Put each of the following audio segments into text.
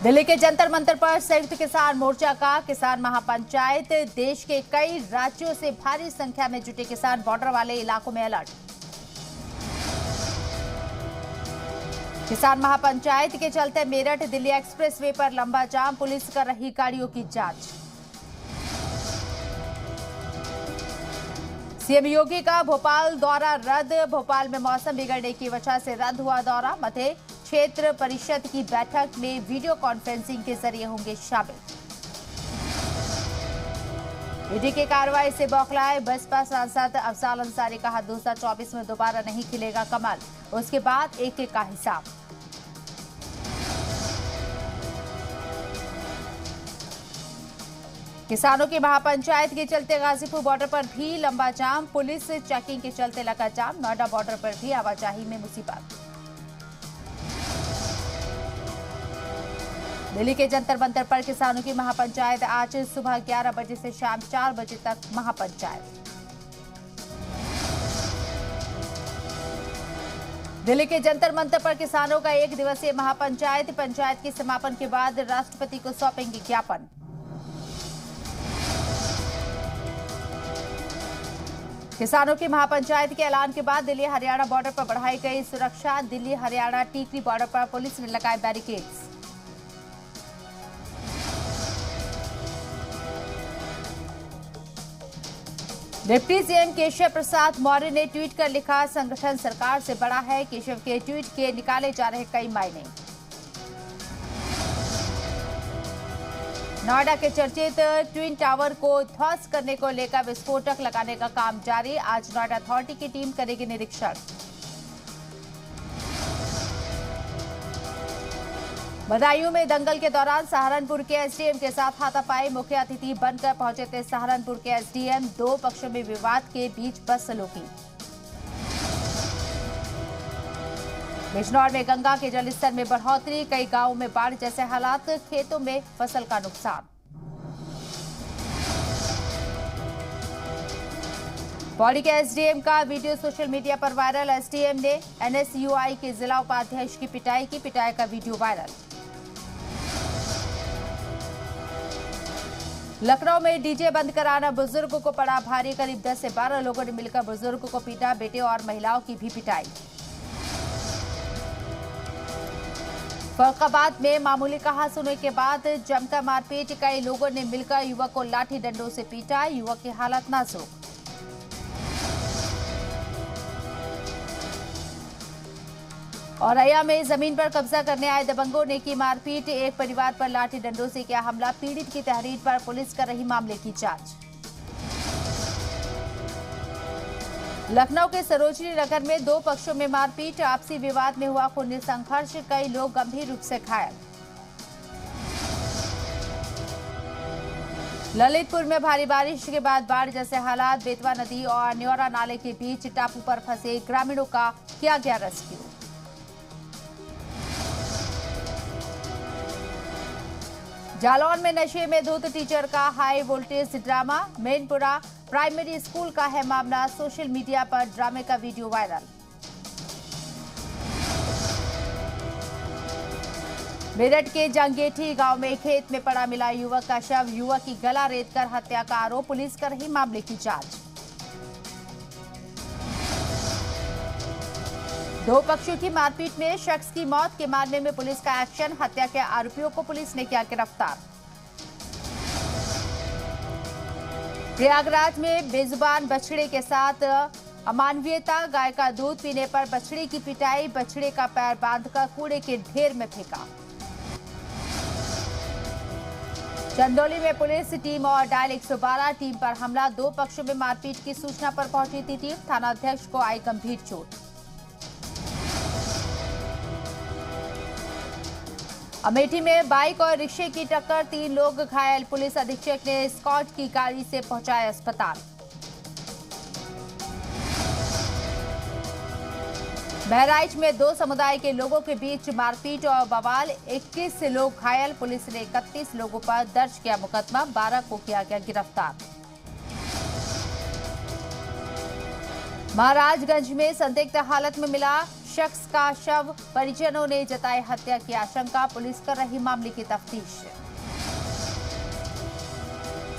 दिल्ली के जंतर मंतर पर संयुक्त किसान मोर्चा का किसान महापंचायत। देश के कई राज्यों से भारी संख्या में जुटे किसान बॉर्डर वाले इलाकों में अलर्ट। किसान महापंचायत के चलते मेरठ दिल्ली एक्सप्रेसवे पर लंबा जाम, पुलिस कर रही गाड़ियों की जांच। सीएम योगी का भोपाल दौरा रद्द। भोपाल में मौसम बिगड़ने की वजह से रद्द हुआ दौरा। मध्य क्षेत्र परिषद की बैठक में वीडियो कॉन्फ्रेंसिंग के जरिए होंगे शामिल। ईडी की कार्रवाई से बौखलाए बसपा सांसद अफजाल अंसारी, कहा 2024 में दोबारा नहीं खिलेगा कमल, उसके बाद एक एक का हिसाब। किसानों की महापंचायत के चलते गाजीपुर बॉर्डर पर भी लंबा जाम, पुलिस चेकिंग के चलते लगा जाम। नोएडा बॉर्डर पर भी आवाजाही में मुसीबत। दिल्ली के जंतर मंतर पर किसानों की महापंचायत। आज सुबह 11 बजे से शाम 4 बजे तक महापंचायत। दिल्ली के जंतर मंतर पर किसानों का एक दिवसीय महापंचायत। पंचायत के समापन के बाद राष्ट्रपति को सौंपेंगे ज्ञापन। किसानों की महापंचायत के ऐलान के बाद दिल्ली हरियाणा बॉर्डर पर बढ़ाई गई सुरक्षा। दिल्ली हरियाणा टीकरी बॉर्डर पर पुलिस ने लगाए barricades. Deputy CM Keshav Prasad Maurya ने ट्वीट कर लिखा, संगठन सरकार से बड़ा है। केशव के ट्वीट के निकाले जा रहे कई मायने। नोएडा के चर्चित ट्विन टावर को ध्वस्त करने को लेकर विस्फोटक लगाने का काम जारी। आज नोएडा अथॉरिटी की टीम करेगी निरीक्षण। बदायूं में दंगल के दौरान सहारनपुर के एसडीएम के साथ हाथापाई। मुख्य अतिथि बनकर पहुंचे थे सहारनपुर के एसडीएम। दो पक्षों में विवाद के बीच बस सलूकी। बिजनौर में गंगा के जलस्तर में बढ़ोतरी, कई गांवों में बाढ़ जैसे हालात, खेतों में फसल का नुकसान। पौड़ी के एसडीएम का वीडियो सोशल मीडिया पर वायरल। एसडीएम ने एनएसयूआई के जिला उपाध्यक्ष की पिटाई की। पिटाई का वीडियो वायरल। लखनऊ में डीजे बंद कराना बुजुर्ग को पड़ा भारी। करीब 10 से 12 लोगों ने मिलकर बुजुर्ग को पीटा। बेटे और महिलाओं की भी पिटाई। फर्रुखाबाद में मामूली कहा-सुनी के बाद जमकर मारपीट। कई लोगों ने मिलकर युवक को लाठी डंडों से पीटा। युवक की हालत नाजुक। औरैया में जमीन पर कब्जा करने आए दबंगों ने की मारपीट। एक परिवार पर लाठी डंडों से किया हमला। पीड़ित की तहरीर पर पुलिस कर रही मामले की जांच। लखनऊ के सरोजनी नगर में दो पक्षों में मारपीट। आपसी विवाद में हुआ खूनी संघर्ष। कई लोग गंभीर रूप से घायल। ललितपुर में भारी बारिश के बाद बाढ़ जैसे हालात। बेतवा नदी और न्योरा नाले के बीच टापू पर फंसे ग्रामीणों का किया गया रेस्क्यू। जालौन में नशे में धुत टीचर का high voltage drama. Mainpura primary school का है मामला। सोशल मीडिया पर ड्रामे का वीडियो वायरल। मेरठ के जंगेठी गांव में खेत में पड़ा मिला युवक का शव। युवक की गला रेतकर हत्या का आरोप। पुलिस कर रही मामले की जांच। दो पक्षों की मारपीट में शख्स की मौत के मामले में पुलिस का एक्शन। हत्या के आरोपियों को पुलिस ने किया गिरफ्तार। प्रयागराज में बेजुबान बछड़े के साथ अमानवीयता। गाय का दूध पीने पर बछड़े की पिटाई। बछड़े का पैर बांधकर कूड़े के ढेर में फेंका। चंदौली में पुलिस टीम और डायल 112 टीम पर हमला। दो पक्षों में मारपीट की सूचना पर पहुंची थी टीम। थानाध्यक्ष को आई गंभीर चोट। अमेठी में बाइक और रिक्शे की टक्कर, 3 लोग घायल। पुलिस अधीक्षक ने स्कॉट की गाड़ी से पहुंचाया अस्पताल। बहराइच में दो समुदाय के लोगों के बीच मारपीट और बवाल, 21 लोग घायल। पुलिस ने 31 लोगों पर दर्ज किया मुकदमा। 12 को किया गया गिरफ्तार। महाराजगंज में संदिग्ध हालत में मिला शख्स का शव, परिजनों ने जताई हत्या की आशंका, पुलिस कर रही मामले की तफ्तीश।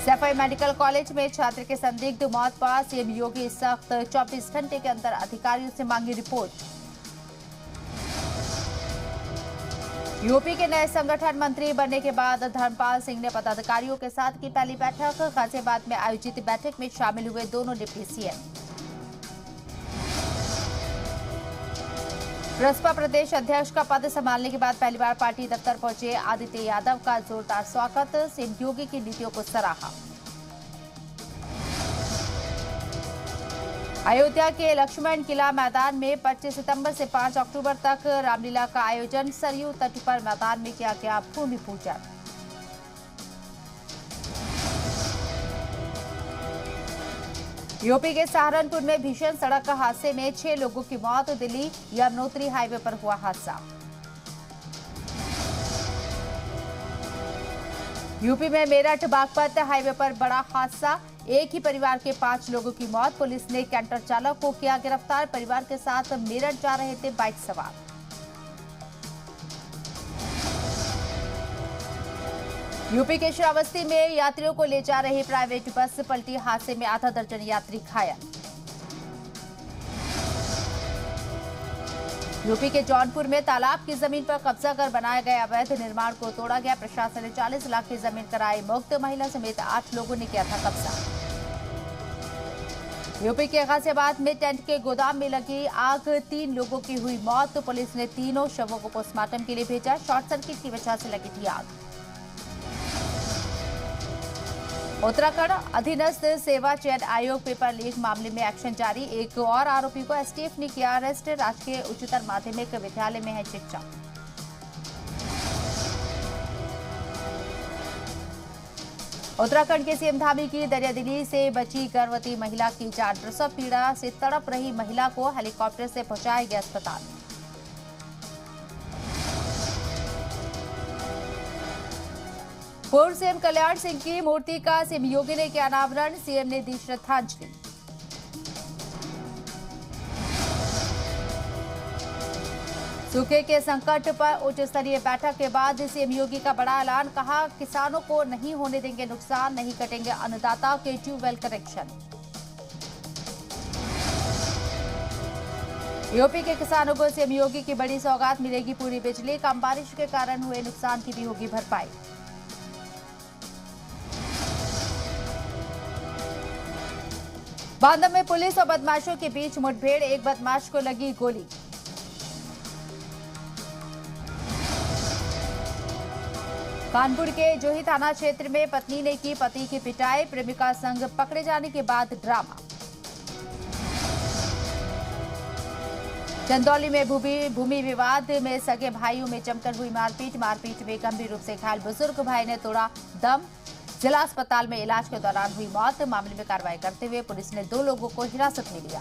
सफाई मेडिकल कॉलेज में छात्र के संदिग्ध मौत पर सीएम योगी सख्त, 24 घंटे के अंदर अधिकारियों से मांगी रिपोर्ट। यूपी के नए संगठन मंत्री बनने के बाद धर्मपाल सिंह ने पदाधिकारियों के साथ की पहली बैठक। गाजियाबाद में आयोजित बैठक में शामिल हुए दोनों डिप्टी सीएम। बसपा प्रदेश अध्यक्ष का पद संभालने के बाद पहली बार पार्टी दफ्तर पहुंचे आदित्य यादव का जोरदार स्वागत, सीएम योगी की नीतियों को सराहा। अयोध्या के लक्ष्मण किला मैदान में 25 सितंबर से 5 अक्टूबर तक रामलीला का आयोजन, सरयू तट पर मैदान में किया गया भूमि पूजन। यूपी के सहारनपुर में भीषण सड़क हादसे में 6 लोगों की मौत, दिल्ली यमुनोत्री हाईवे पर हुआ हादसा। यूपी में मेरठ बागपत हाईवे पर बड़ा हादसा, एक ही परिवार के 5 लोगों की मौत, पुलिस ने कैंटर चालक को किया गिरफ्तार, परिवार के साथ मेरठ जा रहे थे बाइक सवार। यूपी के श्रावस्ती में यात्रियों को ले जा रही प्राइवेट बस पलटी, हादसे में आधा दर्जन यात्री घायल। यूपी के जौनपुर में तालाब की जमीन पर कब्जा कर बनाए गए अवैध निर्माण को तोड़ा गया, प्रशासन ने 40 लाख की जमीन कराई मुक्त, महिला समेत 8 लोगों ने किया था कब्जा। यूपी के गाजियाबाद में टेंट के गोदाम में लगी आग, 3 लोगों की हुई मौत, पुलिस ने तीनों शवों को पोस्टमार्टम के लिए भेजा, शॉर्ट सर्किट की वजह से लगी थी आग। उत्तराखंड अधीनस्थ सेवा चयन आयोग पेपर लीक मामले में एक्शन जारी, एक और आरोपी को एसटीएफ ने किया अरेस्ट, राजकीय उच्चतर माध्यमिक विद्यालय में है शिक्षा। उत्तराखंड के सीएम धामी की दरियादिली से बची गर्भवती महिला की जान, प्रसव पीड़ा से तड़प रही महिला को हेलीकॉप्टर से पहुंचाया गया अस्पताल। पूर्व सीएम कल्याण सिंह की मूर्ति का सीएम योगी ने किया अनावरण, सीएम ने दी श्रद्धांजलि। सूखे के संकट पर उच्च स्तरीय बैठक के बाद सीएम योगी का बड़ा ऐलान, कहा किसानों को नहीं होने देंगे नुकसान, नहीं कटेंगे अन्नदाताओं के ट्यूबवेल कनेक्शन। यूपी के किसानों को सीएम योगी की बड़ी सौगात, मिलेगी पूरी बिजली, कम बारिश के कारण हुए नुकसान की भी होगी भरपाई। बांदा में पुलिस और बदमाशों के बीच मुठभेड़, एक बदमाश को लगी गोली। कानपुर के जोही थाना क्षेत्र में पत्नी ने की पति की पिटाई, प्रेमिका संग पकड़े जाने के बाद ड्रामा। चंदौली में भूमि विवाद में सगे भाइयों में जमकर हुई मारपीट में गंभीर रूप से घायल बुजुर्ग भाई ने तोड़ा दम, जिला अस्पताल में इलाज के दौरान हुई मौत, मामले में कार्रवाई करते हुए पुलिस ने 2 लोगों को हिरासत में लिया।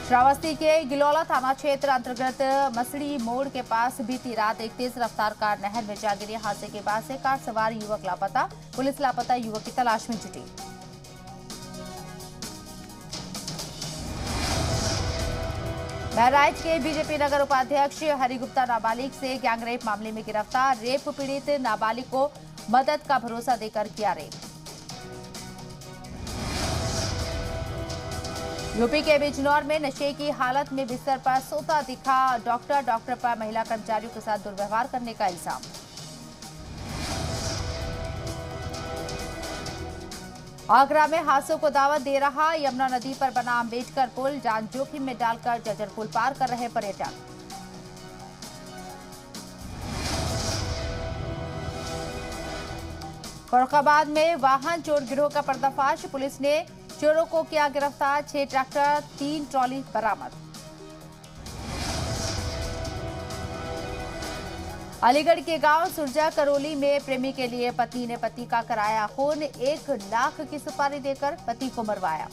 श्रावस्ती के गिलौला थाना क्षेत्र अंतर्गत मसड़ी मोड़ के पास बीती रात एक तेज रफ्तार कार नहर में जा गिरी, हादसे के बाद से कार सवार युवक लापता, पुलिस लापता युवक की तलाश में जुटी। बहराइच के बीजेपी नगर उपाध्यक्ष हरिगुप्ता नाबालिग से गैंगरेप मामले में गिरफ्तार, रेप पीड़ित नाबालिग को मदद का भरोसा देकर किया रेप। यूपी के बिजनौर में नशे की हालत में बिस्तर पर सोता दिखा डॉक्टर पर महिला कर्मचारियों के साथ दुर्व्यवहार करने का इल्जाम। आगरा में हादसों को दावत दे रहा यमुना नदी पर बना अम्बेडकर पुल, जान जोखिम में डालकर जर्जर पुल पार कर रहे पर्यटक। फर्रुखाबाद में वाहन चोर गिरोह का पर्दाफाश, पुलिस ने चोरों को किया गिरफ्तार, 6 ट्रैक्टर 3 ट्रॉली बरामद। अलीगढ़ के गांव सुरजा करोली में प्रेमी के लिए पति ने पति का कराया खून, 1 लाख की सुपारी देकर पति को मरवाया।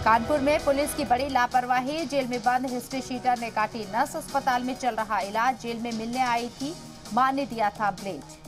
कानपुर में पुलिस की बड़ी लापरवाही, जेल में बंद हिस्ट्री शीटर ने काटी नस, अस्पताल में चल रहा इलाज, जेल में मिलने आई थी मां ने दिया था ब्लेड।